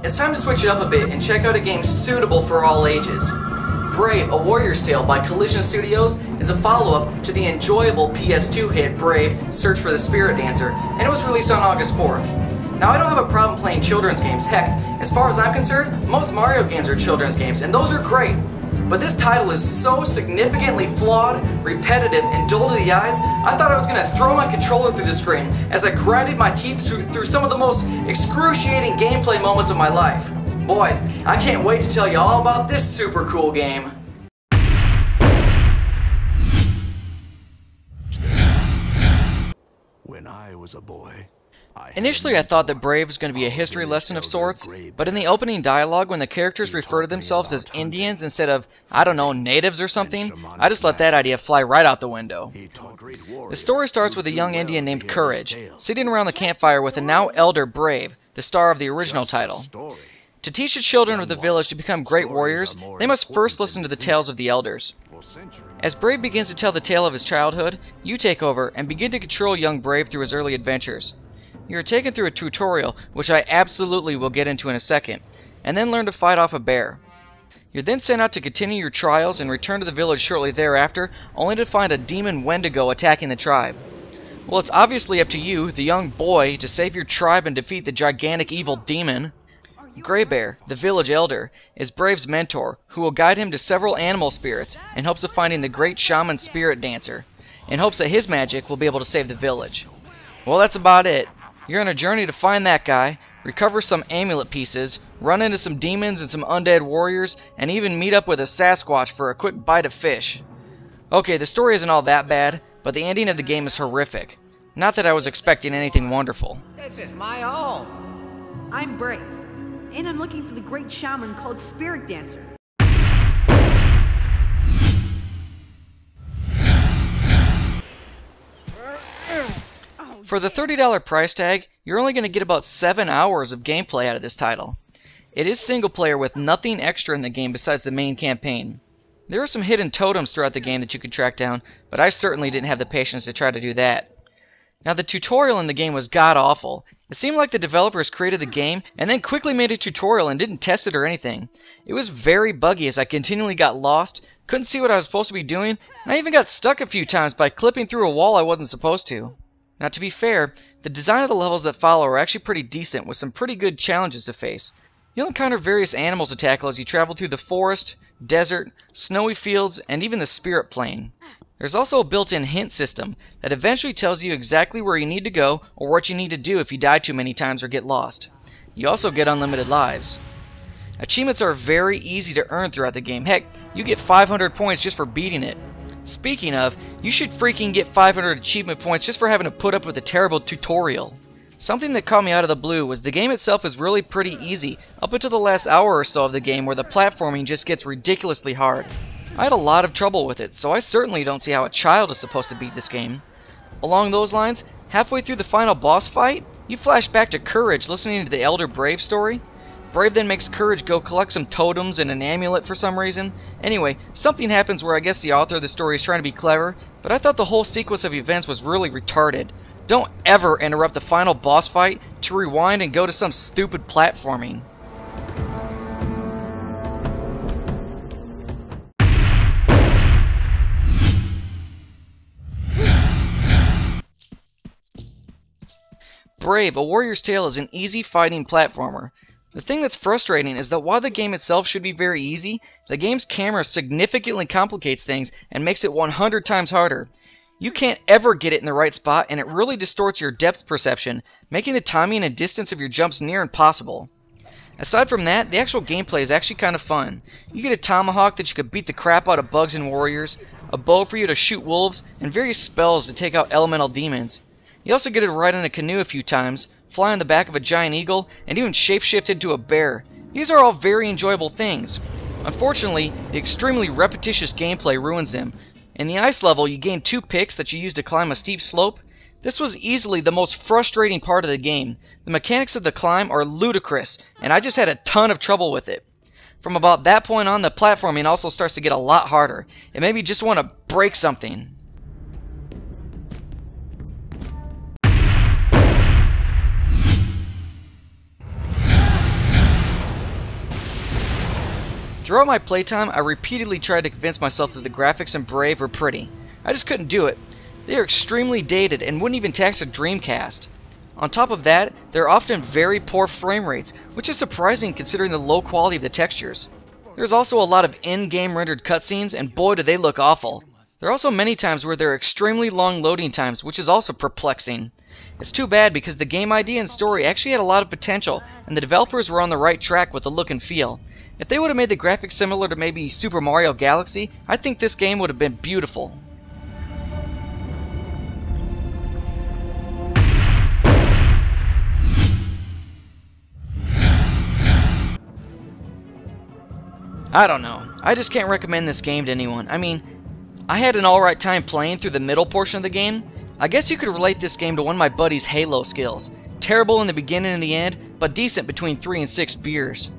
it's time to switch it up a bit and check out a game suitable for all ages. Brave, A Warrior's Tale by Collision Studios is a follow-up to the enjoyable PS2 hit Brave, Search for the Spirit Dancer, and it was released on August 4th. Now, I don't have a problem playing children's games. Heck, as far as I'm concerned, most Mario games are children's games, and those are great. But this title is so significantly flawed, repetitive, and dull to the eyes, I thought I was going to throw my controller through the screen as I grinded my teeth through some of the most excruciating gameplay moments of my life. Boy, I can't wait to tell you all about this super cool game. When I was a boy, Initially, I thought that Brave was going to be a history lesson of sorts, but in the opening dialogue, when the characters refer to themselves as Indians instead of, I don't know, natives or something, I just let that idea fly right out the window. The story starts with a young Indian named Courage, sitting around the campfire with a now elder Brave, the star of the original title. To teach the children of the village to become great warriors, they must first listen to the tales of the elders. As Brave begins to tell the tale of his childhood, you take over and begin to control young Brave through his early adventures. You are taken through a tutorial, which I absolutely will get into in a second, and then learn to fight off a bear. You're then sent out to continue your trials and return to the village shortly thereafter, only to find a demon Wendigo attacking the tribe. Well, it's obviously up to you, the young boy, to save your tribe and defeat the gigantic evil demon. Greybear, the village elder, is Brave's mentor, who will guide him to several animal spirits in hopes of finding the great shaman spirit dancer, in hopes that his magic will be able to save the village. Well, that's about it. You're on a journey to find that guy, recover some amulet pieces, run into some demons and some undead warriors, and even meet up with a Sasquatch for a quick bite of fish. Okay, the story isn't all that bad, but the ending of the game is horrific. Not that I was expecting anything wonderful. This is my home. I'm Brave, and I'm looking for the great shaman called Spirit Dancer. For the $30 price tag, you're only going to get about 7 hours of gameplay out of this title. It is single player with nothing extra in the game besides the main campaign. There are some hidden totems throughout the game that you could track down, but I certainly didn't have the patience to try to do that. Now, the tutorial in the game was god-awful. It seemed like the developers created the game and then quickly made a tutorial and didn't test it or anything. It was very buggy as I continually got lost, couldn't see what I was supposed to be doing, and I even got stuck a few times by clipping through a wall I wasn't supposed to. Now, to be fair, the design of the levels that follow are actually pretty decent, with some pretty good challenges to face. You'll encounter various animals to tackle as you travel through the forest, desert, snowy fields, and even the spirit plane. There's also a built-in hint system that eventually tells you exactly where you need to go or what you need to do if you die too many times or get lost. You also get unlimited lives. Achievements are very easy to earn throughout the game. Heck, you get 500 points just for beating it. Speaking of, you should freaking get 500 achievement points just for having to put up with a terrible tutorial. Something that caught me out of the blue was the game itself is really pretty easy, up until the last hour or so of the game where the platforming just gets ridiculously hard. I had a lot of trouble with it, so I certainly don't see how a child is supposed to beat this game. Along those lines, halfway through the final boss fight, you flash back to Courage listening to the Elder Brave story. Brave then makes Courage go collect some totems and an amulet for some reason. Anyway, something happens where I guess the author of the story is trying to be clever, but I thought the whole sequence of events was really retarded. Don't ever interrupt the final boss fight to rewind and go to some stupid platforming. Brave, A Warrior's Tale is an easy fighting platformer. The thing that's frustrating is that while the game itself should be very easy, the game's camera significantly complicates things and makes it 100 times harder. You can't ever get it in the right spot, and it really distorts your depth perception, making the timing and distance of your jumps near impossible. Aside from that, the actual gameplay is actually kind of fun. You get a tomahawk that you could beat the crap out of bugs and warriors, a bow for you to shoot wolves, and various spells to take out elemental demons. You also get to ride in a canoe a few times, fly on the back of a giant eagle, and even shapeshift into a bear. These are all very enjoyable things. Unfortunately, the extremely repetitious gameplay ruins them. In the ice level, you gain 2 picks that you use to climb a steep slope. This was easily the most frustrating part of the game. The mechanics of the climb are ludicrous, and I just had a ton of trouble with it. From about that point on, the platforming also starts to get a lot harder. It made me just want to break something. Throughout my playtime, I repeatedly tried to convince myself that the graphics in Brave were pretty. I just couldn't do it. They are extremely dated and wouldn't even tax a Dreamcast. On top of that, there are often very poor frame rates, which is surprising considering the low quality of the textures. There's also a lot of in-game rendered cutscenes, and boy do they look awful. There are also many times where there are extremely long loading times, which is also perplexing. It's too bad because the game idea and story actually had a lot of potential, and the developers were on the right track with the look and feel. If they would have made the graphics similar to maybe Super Mario Galaxy, I think this game would have been beautiful. I don't know. I just can't recommend this game to anyone. I mean, I had an alright time playing through the middle portion of the game. I guess you could relate this game to one of my buddy's Halo skills. Terrible in the beginning and the end, but decent between 3 and 6 beers.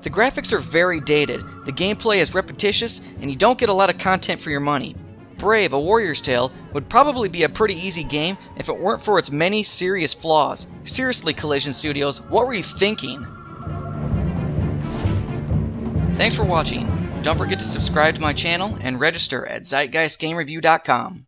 The graphics are very dated, the gameplay is repetitious, and you don't get a lot of content for your money. Brave, A Warrior's Tale would probably be a pretty easy game if it weren't for its many serious flaws. Seriously, Collision Studios, what were you thinking? Thanks for watching. Don't forget to subscribe to my channel and register at ZeitgeistGameReview.com.